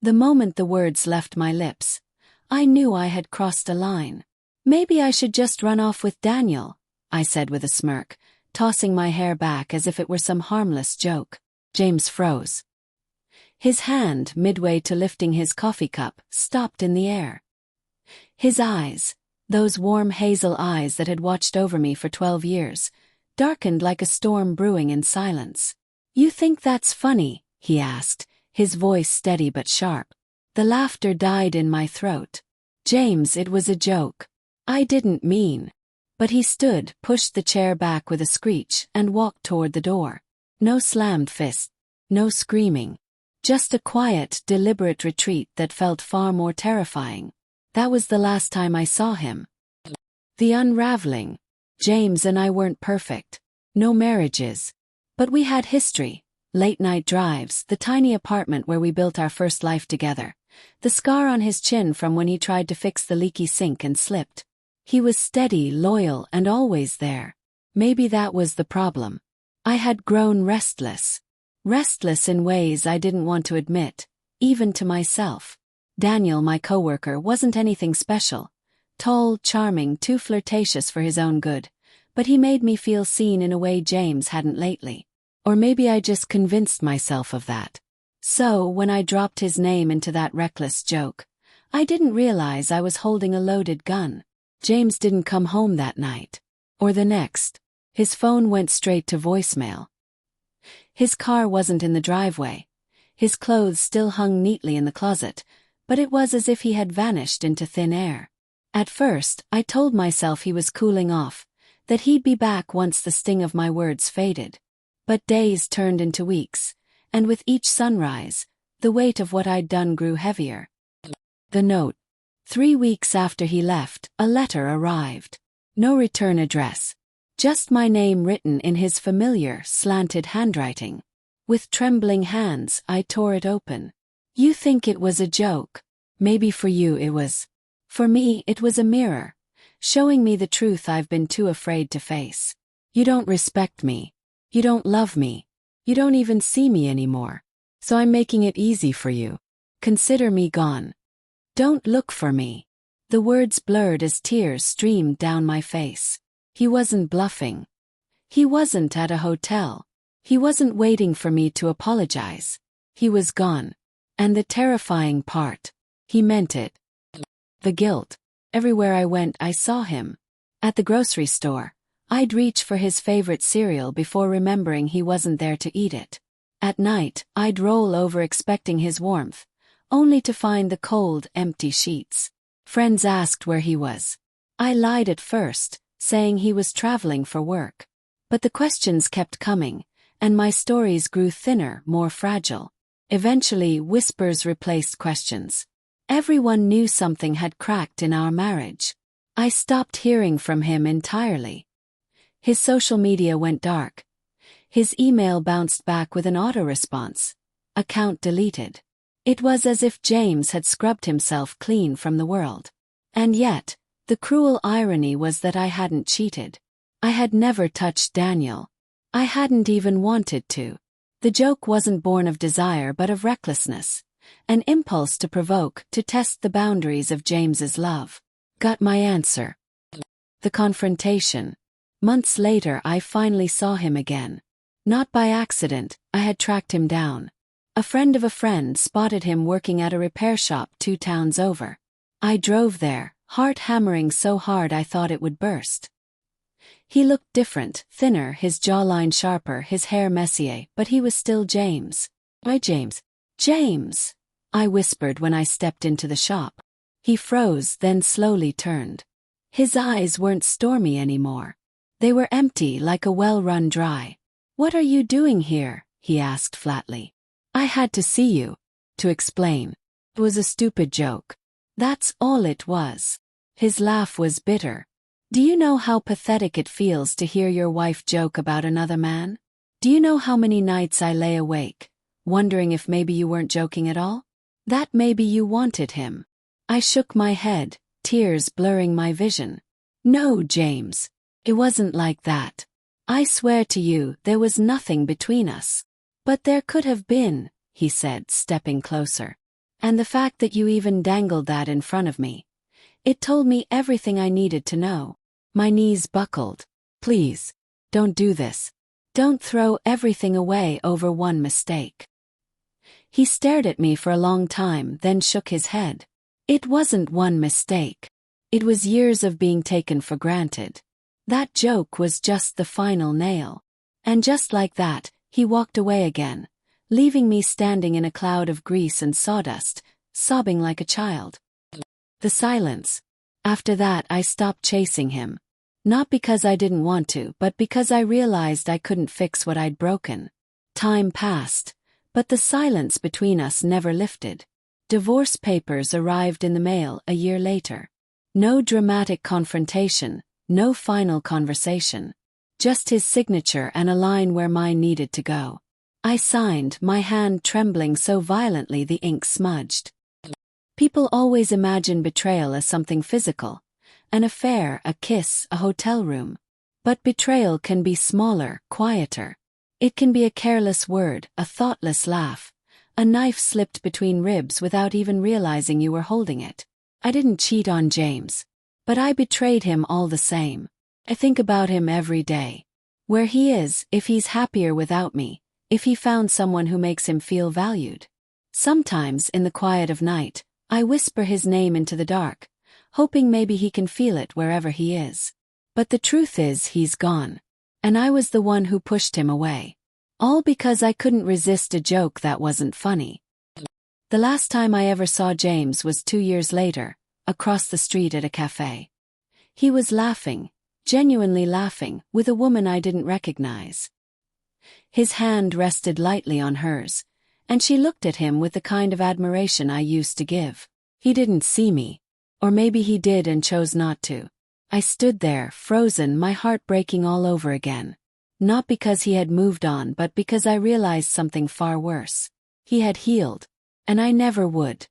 The moment the words left my lips, I knew I had crossed a line. Maybe I should just run off with Daniel, I said with a smirk, tossing my hair back as if it were some harmless joke. James froze. His hand, midway to lifting his coffee cup, stopped in the air. His eyes, those warm hazel eyes that had watched over me for 12 years, darkened like a storm brewing in silence. "You think that's funny?" he asked, his voice steady but sharp. The laughter died in my throat. "James, it was a joke. I didn't mean." But he stood, pushed the chair back with a screech, and walked toward the door. No slammed fist, no screaming. Just a quiet, deliberate retreat that felt far more terrifying. That was the last time I saw him. The unraveling. James and I weren't perfect. No marriages. But we had history. Late-night drives, the tiny apartment where we built our first life together. The scar on his chin from when he tried to fix the leaky sink and slipped. He was steady, loyal, and always there. Maybe that was the problem. I had grown restless. Restless in ways I didn't want to admit, even to myself. Daniel, my coworker, wasn't anything special. Tall, charming, too flirtatious for his own good. But he made me feel seen in a way James hadn't lately. Or maybe I just convinced myself of that. So, when I dropped his name into that reckless joke, I didn't realize I was holding a loaded gun. James didn't come home that night. Or the next. His phone went straight to voicemail. His car wasn't in the driveway. His clothes still hung neatly in the closet, but it was as if he had vanished into thin air. At first, I told myself he was cooling off, that he'd be back once the sting of my words faded. But days turned into weeks, and with each sunrise, the weight of what I'd done grew heavier. The note. 3 weeks after he left, a letter arrived. No return address. Just my name written in his familiar, slanted handwriting. With trembling hands, I tore it open. "You think it was a joke. Maybe for you it was. For me, it was a mirror, showing me the truth I've been too afraid to face. You don't respect me. You don't love me. You don't even see me anymore. So I'm making it easy for you. Consider me gone. Don't look for me." The words blurred as tears streamed down my face. He wasn't bluffing. He wasn't at a hotel. He wasn't waiting for me to apologize. He was gone. And the terrifying part, he meant it. The guilt. Everywhere I went, I saw him. At the grocery store, I'd reach for his favorite cereal before remembering he wasn't there to eat it. At night, I'd roll over expecting his warmth, only to find the cold, empty sheets. Friends asked where he was. I lied at first, saying he was traveling for work. But the questions kept coming, and my stories grew thinner, more fragile. Eventually, whispers replaced questions. Everyone knew something had cracked in our marriage. I stopped hearing from him entirely. His social media went dark. His email bounced back with an auto-response. Account deleted. It was as if James had scrubbed himself clean from the world. And yet, the cruel irony was that I hadn't cheated. I had never touched Daniel. I hadn't even wanted to. The joke wasn't born of desire but of recklessness. An impulse to provoke, to test the boundaries of James's love. Got my answer. The confrontation. Months later, I finally saw him again. Not by accident, I had tracked him down. A friend of a friend spotted him working at a repair shop 2 towns over. I drove there, heart hammering so hard I thought it would burst. He looked different, thinner, his jawline sharper, his hair messier, but he was still James. "Why, James? James!" I whispered when I stepped into the shop. He froze, then slowly turned. His eyes weren't stormy anymore. They were empty, like a well-run dry. "What are you doing here?" he asked flatly. "I had to see you." To explain. It was a stupid joke. That's all it was. His laugh was bitter. "Do you know how pathetic it feels to hear your wife joke about another man? Do you know how many nights I lay awake, wondering if maybe you weren't joking at all? That maybe you wanted him." I shook my head, tears blurring my vision. "No, James. It wasn't like that. I swear to you, there was nothing between us." "But there could have been," he said, stepping closer. And the fact that you even dangled that in front of me. It told me everything I needed to know. My knees buckled. Please. Don't do this. Don't throw everything away over one mistake. He stared at me for a long time, then shook his head. It wasn't one mistake. It was years of being taken for granted. That joke was just the final nail. And just like that, he walked away again, leaving me standing in a cloud of grease and sawdust, sobbing like a child. The silence. After that, I stopped chasing him. Not because I didn't want to, but because I realized I couldn't fix what I'd broken. Time passed, but the silence between us never lifted. Divorce papers arrived in the mail a year later. No dramatic confrontation, no final conversation. Just his signature and a line where mine needed to go. I signed, my hand trembling so violently the ink smudged. People always imagine betrayal as something physical. An affair, a kiss, a hotel room. But betrayal can be smaller, quieter. It can be a careless word, a thoughtless laugh, a knife slipped between ribs without even realizing you were holding it. I didn't cheat on James. But I betrayed him all the same. I think about him every day. Where he is, if he's happier without me, if he found someone who makes him feel valued. Sometimes, in the quiet of night, I whisper his name into the dark, hoping maybe he can feel it wherever he is. But the truth is he's gone. And I was the one who pushed him away. All because I couldn't resist a joke that wasn't funny. The last time I ever saw James was 2 years later, across the street at a cafe. He was laughing, genuinely laughing, with a woman I didn't recognize. His hand rested lightly on hers, and she looked at him with the kind of admiration I used to give. He didn't see me. Or maybe he did and chose not to. I stood there, frozen, my heart breaking all over again. Not because he had moved on, but because I realized something far worse. He had healed. And I never would.